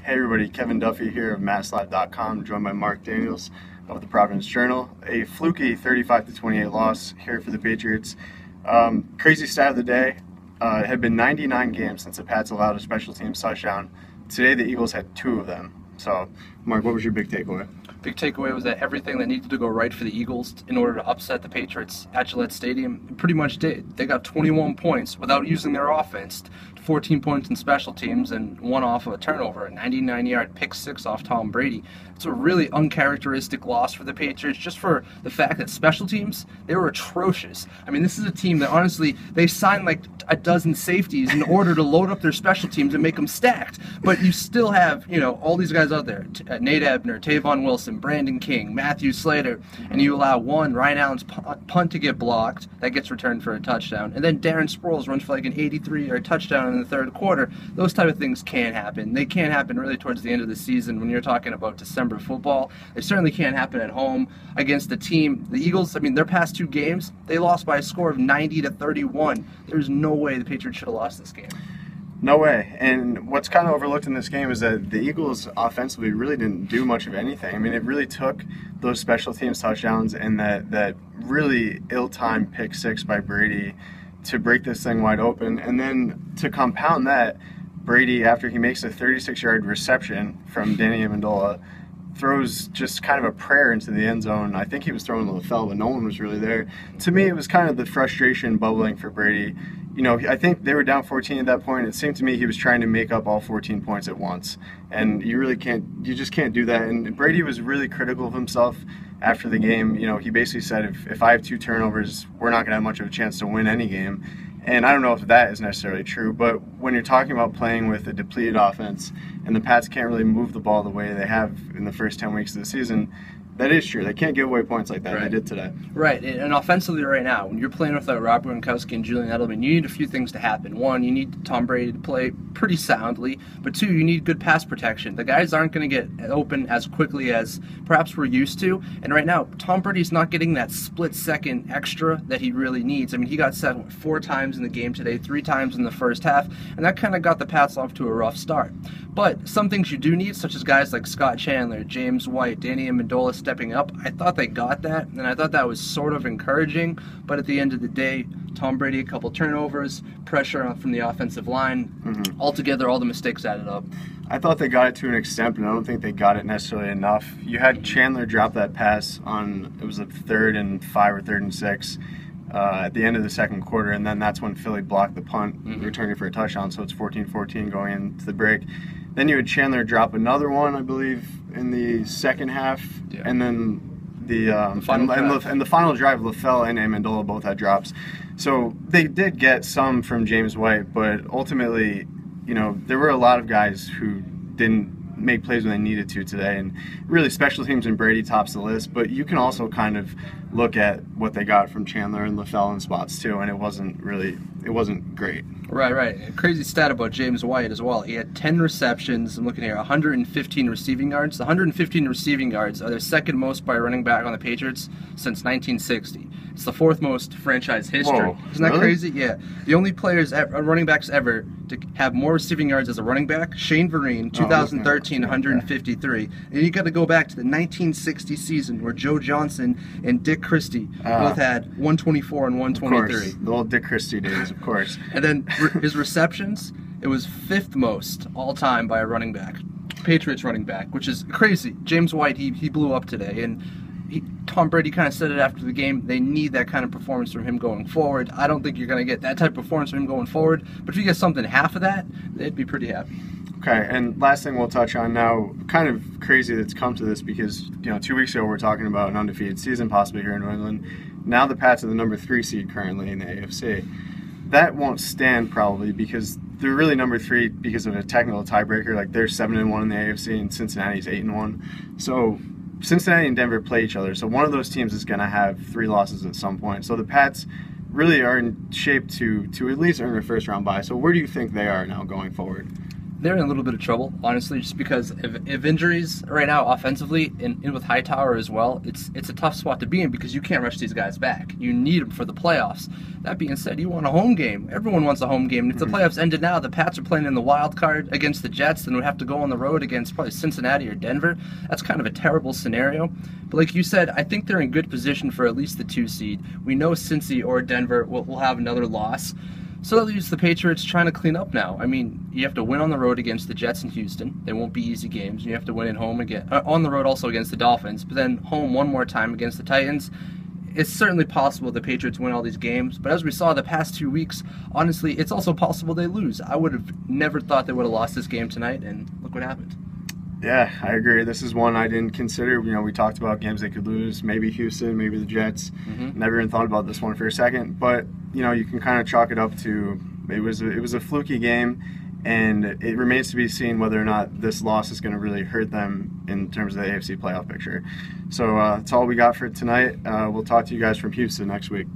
Hey everybody, Kevin Duffy here of MassLive.com, joined by Mark Daniels of the Providence Journal. A fluky 35-28 loss here for the Patriots. Crazy stat of the day, it had been 99 games since the Pats allowed a special teams touchdown. Today the Eagles had 2 of them. So, Mark, what was your big takeaway? Big takeaway was that everything that needed to go right for the Eagles in order to upset the Patriots at Gillette Stadium pretty much did. They got 21 points without using their offense, 14 points in special teams, and 1 off of a turnover, a 99-yard pick 6 off Tom Brady. It's a really uncharacteristic loss for the Patriots just for the fact that special teams, they were atrocious. I mean, this is a team that honestly, they signed like a dozen safeties in order to load up their special teams and make them stacked. But you still have, all these guys out there, Nate Ebner, Tavon Wilson, Brandon King, Matthew Slater, and you allow Ryan Allen's punt to get blocked, that gets returned for a touchdown, and then Darren Sproles runs for like an 83-yard touchdown in the third quarter. Those type of things can happen. They can't happen really towards the end of the season when you're talking about December football. They certainly can't happen at home against the team. The Eagles, I mean, their past 2 games, they lost by a score of 90-31. There's no way the Patriots should have lost this game. No way. And what's kind of overlooked in this game is that the Eagles offensively really didn't do much of anything. I mean, it really took those special teams touchdowns and that really ill-timed pick 6 by Brady to break this thing wide open. And then to compound that, Brady, after he makes a 36-yard reception from Danny Amendola, throws just kind of a prayer into the end zone. I think he was throwing LaFell, but no one was really there. To me, it was kind of the frustration bubbling for Brady. I think they were down 14 at that point. It seemed to me he was trying to make up all 14 points at once. And you just can't do that. And Brady was really critical of himself after the game. He basically said, if I have 2 turnovers, we're not going to have much of a chance to win any game. And I don't know if that is necessarily true, but when you're talking about playing with a depleted offense and the Pats can't really move the ball the way they have in the first 10 weeks of the season, that is true. They can't give away points like that. Right. They did today. Right. And offensively right now, when you're playing with Rob Gronkowski and Julian Edelman, you need a few things to happen. 1, you need Tom Brady to play pretty soundly. But 2, you need good pass protection. The guys aren't going to get open as quickly as perhaps we're used to. And right now, Tom Brady's not getting that split-second extra that he really needs. I mean, he got set 4 times in the game today, 3 times in the first half, and that kind of got the Pats off to a rough start. But some things you do need, such as guys like Scott Chandler, James White, Danny Amendola stepping up, I thought they got that, and I thought that was sort of encouraging. But at the end of the day, Tom Brady, a couple turnovers, pressure from the offensive line. Altogether, all the mistakes added up. I thought they got it to an extent, but I don't think they got it necessarily enough. You had Chandler drop that pass on, it was a 3rd and 5 or 3rd and 6 at the end of the second quarter, and then that's when Philly blocked the punt, returning for a touchdown, so it's 14-14 going into the break. Then you had Chandler drop another one, I believe, in the second half, and then the final drive, LaFell and Amendola both had drops. So they did get some from James White, but ultimately, there were a lot of guys who didn't make plays when they needed to today, and really special teams and Brady tops the list. But you can also kind of look at what they got from Chandler and LaFell in spots too, and it wasn't great. Right. A crazy stat about James White as well. He had 10 receptions. I'm looking here, 115 receiving yards. The 115 receiving yards are the second most by a running back on the Patriots since 1960. It's the 4th most franchise history. Whoa, Isn't that crazy? Yeah. The only running backs ever to have more receiving yards as a running back, Shane Vereen, 2013, 153. And you got to go back to the 1960 season where Joe Johnson and Dick Christie both had 124 and 123. Of course, the old Dick Christie days, of course. And then his receptions, it was 5th most all time by a running back, Patriots running back, which is crazy. James White, he blew up today, and Tom Brady kind of said it after the game. They need that kind of performance from him going forward. I don't think you're going to get that type of performance from him going forward, but if you get something half of that, they'd be pretty happy. Okay, and last thing we'll touch on now, kind of crazy that's come to this because 2 weeks ago we were talking about an undefeated season possibly here in New England. Now the Pats are the number 3 seed currently in the AFC. That won't stand probably because they're really number 3 because of a technical tiebreaker. Like they're 7-1 in the AFC and Cincinnati's 8-1. So Cincinnati and Denver play each other. So one of those teams is going to have 3 losses at some point. So the Pats really are in shape to at least earn a first round bye. So where do you think they are now going forward? They're in a little bit of trouble, honestly, just because if injuries right now offensively and with Hightower as well, it's a tough spot to be in because you can't rush these guys back. You need them for the playoffs. That being said, you want a home game. Everyone wants a home game. And if the playoffs ended now, the Pats are playing in the wild card against the Jets, and would have to go on the road against probably Cincinnati or Denver. That's kind of a terrible scenario. But like you said, I think they're in good position for at least the 2 seed. We know Cincy or Denver will have another loss. So that leaves the Patriots trying to clean up now. I mean, you have to win on the road against the Jets in Houston. They won't be easy games. You have to win at home again, on the road also against the Dolphins, but then home one more time against the Titans. It's certainly possible the Patriots win all these games, but as we saw the past 2 weeks, honestly, it's also possible they lose. I would have never thought they would have lost this game tonight, and look what happened. Yeah, I agree. This is one I didn't consider. You know, we talked about games they could lose, maybe Houston, maybe the Jets. Never even thought about this one for a second. But, you know, you can kind of chalk it up to it was a fluky game, and it remains to be seen whether or not this loss is going to really hurt them in terms of the AFC playoff picture. So that's all we got for tonight. We'll talk to you guys from Houston next week.